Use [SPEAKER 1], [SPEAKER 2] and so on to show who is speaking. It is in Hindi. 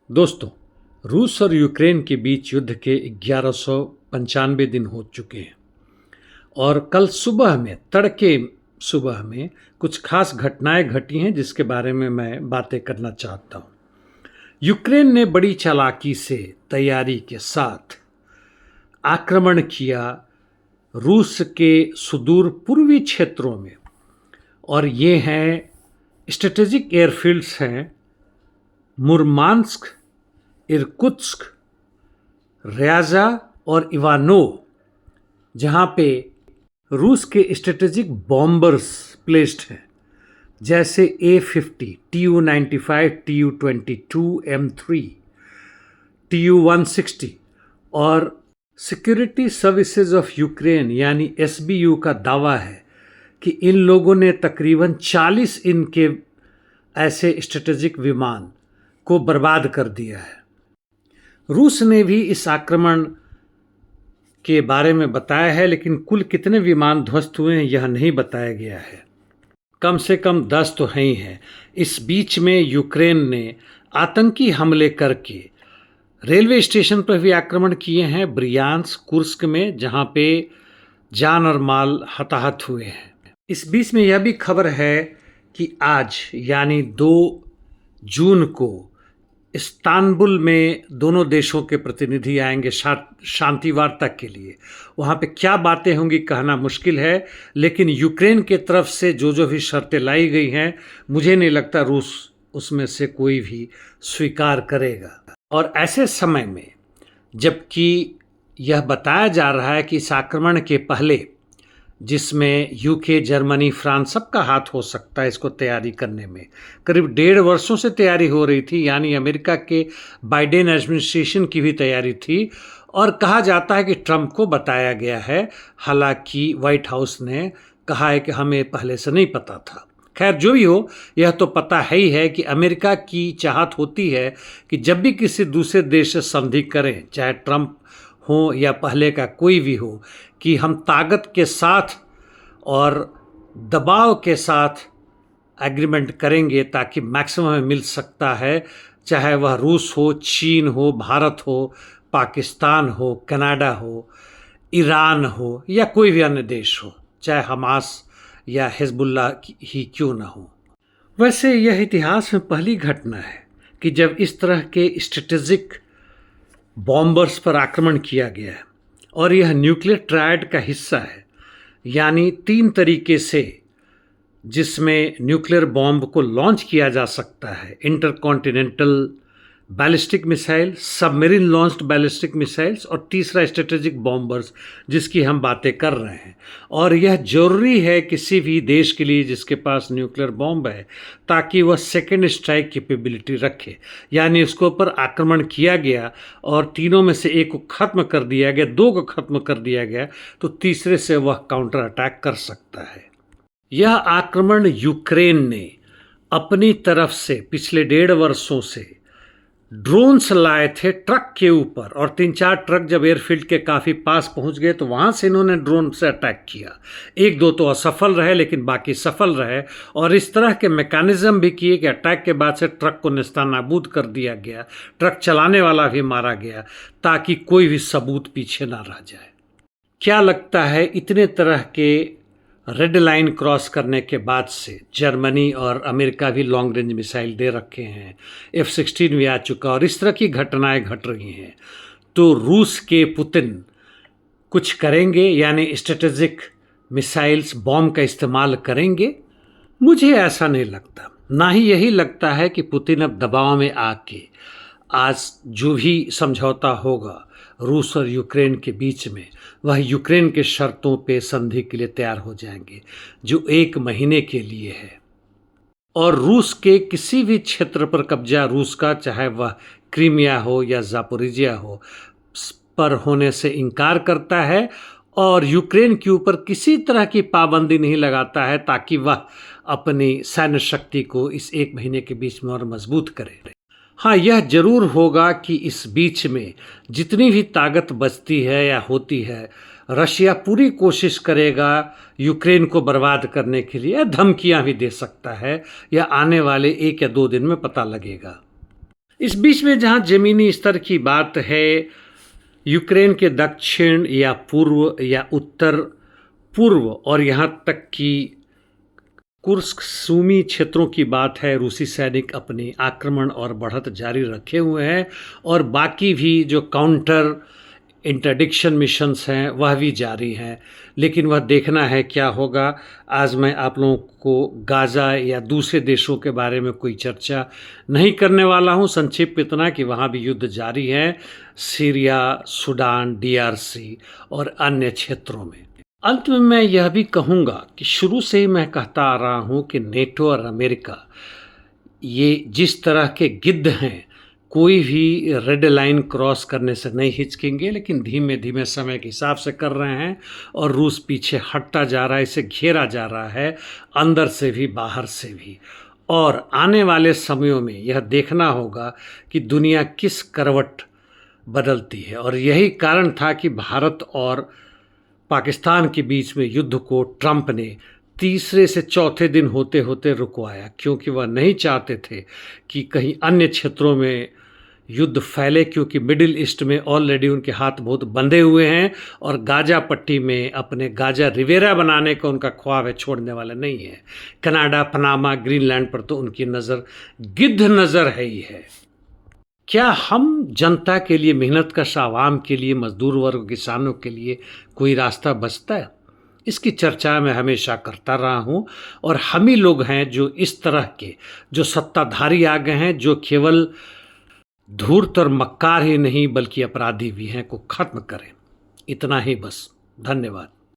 [SPEAKER 1] दोस्तों, रूस और यूक्रेन के बीच युद्ध के 1195 दिन हो चुके हैं और कल सुबह में तड़के सुबह में कुछ खास घटनाएं घटी हैं जिसके बारे में मैं बातें करना चाहता हूं। यूक्रेन ने बड़ी चालाकी से तैयारी के साथ आक्रमण किया रूस के सुदूर पूर्वी क्षेत्रों में, और ये हैं स्ट्रेटेजिक एयरफील्ड्स हैं मुरमांस्क, इरकुत्स्क, रियाजा और इवानो, जहाँ पे रूस के स्ट्रेटेजिक बॉम्बर्स प्लेस्ड हैं जैसे A-50, Tu-95, Tu-22, M3, Tu-160। और सिक्योरिटी सर्विसेज ऑफ यूक्रेन यानी SBU का दावा है कि इन लोगों ने तकरीबन 40 इनके ऐसे स्ट्रेटेजिक विमान को बर्बाद कर दिया है। रूस ने भी इस आक्रमण के बारे में बताया है, लेकिन कुल कितने विमान ध्वस्त हुए हैं यह नहीं बताया गया है। कम से कम 10 तो हैं ही हैं। इस बीच में यूक्रेन ने आतंकी हमले करके रेलवे स्टेशन पर भी आक्रमण किए हैं ब्रियांस्क, कुर्स्क में, जहां पे जान और माल हताहत हुए हैं। इस बीच में यह भी खबर है कि आज यानी 2 जून को इस्तांबुल में दोनों देशों के प्रतिनिधि आएंगे शांति वार्ता के लिए। वहाँ पे क्या बातें होंगी कहना मुश्किल है, लेकिन यूक्रेन के तरफ से जो भी शर्तें लाई गई हैं, मुझे नहीं लगता रूस उसमें से कोई भी स्वीकार करेगा। और ऐसे समय में जबकि यह बताया जा रहा है कि इस आक्रमण के पहले, जिसमें यूके, जर्मनी, फ्रांस सबका हाथ हो सकता है इसको तैयारी करने में, करीब 1.5 वर्षों से तैयारी हो रही थी, यानी अमेरिका के बाइडेन एडमिनिस्ट्रेशन की भी तैयारी थी। और कहा जाता है कि ट्रंप को बताया गया है, हालांकि वाइट हाउस ने कहा है कि हमें पहले से नहीं पता था। खैर, जो भी हो, यह तो पता है ही है कि अमेरिका की चाहत होती है कि जब भी किसी दूसरे देश से संधि करें, चाहे ट्रंप हो या पहले का कोई भी हो, कि हम ताकत के साथ और दबाव के साथ एग्रीमेंट करेंगे ताकि मैक्सिमम मिल सकता है, चाहे वह रूस हो, चीन हो, भारत हो, पाकिस्तान हो, कनाडा हो, ईरान हो या कोई भी अन्य देश हो, चाहे हमास या हिजबुल्ला ही क्यों ना हो। वैसे यह इतिहास में पहली घटना है कि जब इस तरह के स्ट्रेटेजिक बॉम्बर्स पर आक्रमण किया गया है, और यह न्यूक्लियर ट्रायड का हिस्सा है, यानी 3 तरीके से जिसमें न्यूक्लियर बॉम्ब को लॉन्च किया जा सकता है: intercontinental ballistic missile, submarine launched ballistic missiles, और तीसरा स्ट्रेटेजिक बॉम्बर्स जिसकी हम बातें कर रहे हैं। और यह जरूरी है किसी भी देश के लिए जिसके पास न्यूक्लियर बॉम्ब है, ताकि वह सेकेंड स्ट्राइक कैपेबिलिटी रखे, यानी उसके ऊपर आक्रमण किया गया और तीनों में से एक को ख़त्म कर दिया गया, 2 को ख़त्म कर दिया गया, तो तीसरे से वह काउंटर अटैक कर सकता है। यह आक्रमण यूक्रेन ने अपनी तरफ से पिछले 1.5 वर्षों से ड्रोन्स लाए थे ट्रक के ऊपर, और 3-4 ट्रक जब एयरफील्ड के काफ़ी पास पहुंच गए तो वहाँ से इन्होंने ड्रोन से अटैक किया। 1-2 तो असफल रहे, लेकिन बाकी सफल रहे। और इस तरह के मैकेनिज्म भी किए कि अटैक के बाद से ट्रक को नेस्तनाबूद कर दिया गया, ट्रक चलाने वाला भी मारा गया, ताकि कोई भी सबूत पीछे ना रह जाए। क्या लगता है, इतने तरह के रेड लाइन क्रॉस करने के बाद से जर्मनी और अमेरिका भी लॉन्ग रेंज मिसाइल दे रखे हैं, F-16 भी आ चुका, और इस तरह की घटनाएं घट रही हैं, तो रूस के पुतिन कुछ करेंगे, यानी स्ट्रेटेजिक मिसाइल्स, बॉम्ब का इस्तेमाल करेंगे? मुझे ऐसा नहीं लगता। ना ही यही लगता है कि पुतिन अब दबाव में आके आज जो भी समझौता होगा रूस और यूक्रेन के बीच में, वह यूक्रेन के शर्तों पे संधि के लिए तैयार हो जाएंगे, जो 1 महीने के लिए है। और रूस के किसी भी क्षेत्र पर कब्जा रूस का, चाहे वह क्रीमिया हो या जापोरिजिया हो, पर होने से इनकार करता है, और यूक्रेन के ऊपर किसी तरह की पाबंदी नहीं लगाता है, ताकि वह अपनी सैन्य शक्ति को इस 1 महीने के बीच में और मजबूत करे। हाँ, यह जरूर होगा कि इस बीच में जितनी भी ताकत बचती है या होती है, रशिया पूरी कोशिश करेगा यूक्रेन को बर्बाद करने के लिए। धमकियां भी दे सकता है, या आने वाले 1 या 2 दिन में पता लगेगा। इस बीच में जहाँ ज़मीनी स्तर की बात है, यूक्रेन के दक्षिण या पूर्व या उत्तर पूर्व और यहाँ तक कि कुर्स्क सूमी क्षेत्रों की बात है, रूसी सैनिक अपनी आक्रमण और बढ़त जारी रखे हुए हैं और बाकी भी जो काउंटर इंटरडिक्शन मिशंस हैं वह भी जारी हैं, लेकिन वह देखना है क्या होगा। आज मैं आप लोगों को गाज़ा या दूसरे देशों के बारे में कोई चर्चा नहीं करने वाला हूं। संक्षिप्त इतना कि वहां भी युद्ध जारी है, सीरिया, सूडान, DRC और अन्य क्षेत्रों में। अंत में मैं यह भी कहूँगा कि शुरू से ही मैं कहता आ रहा हूँ कि नेटो और अमेरिका ये जिस तरह के गिद्ध हैं, कोई भी रेड लाइन क्रॉस करने से नहीं हिचकेंगे, लेकिन धीमे धीमे समय के हिसाब से कर रहे हैं और रूस पीछे हटता जा रहा है, इसे घेरा जा रहा है अंदर से भी बाहर से भी। और आने वाले समयों में यह देखना होगा कि दुनिया किस करवट बदलती है, और यही कारण था कि भारत और पाकिस्तान के बीच में युद्ध को ट्रंप ने तीसरे से चौथे दिन होते होते रुकवाया, क्योंकि वह नहीं चाहते थे कि कहीं अन्य क्षेत्रों में युद्ध फैले, क्योंकि मिडिल ईस्ट में ऑलरेडी उनके हाथ बहुत बंधे हुए हैं और गाजा पट्टी में अपने गाजा रिवेरा बनाने का उनका ख्वाब है, छोड़ने वाले नहीं है। कनाडा, पनामा, ग्रीनलैंड पर तो उनकी नज़र गिद्ध नज़र है ही है। क्या हम जनता के लिए, मेहनत कश आवाम के लिए, मजदूर वर्ग, किसानों के लिए कोई रास्ता बचता है? इसकी चर्चा मैं हमेशा करता रहा हूँ, और हम ही लोग हैं जो इस तरह के जो सत्ताधारी आ गए हैं, जो केवल धूर्त और मक्कार ही नहीं बल्कि अपराधी भी हैं, को खत्म करें। इतना ही बस। धन्यवाद।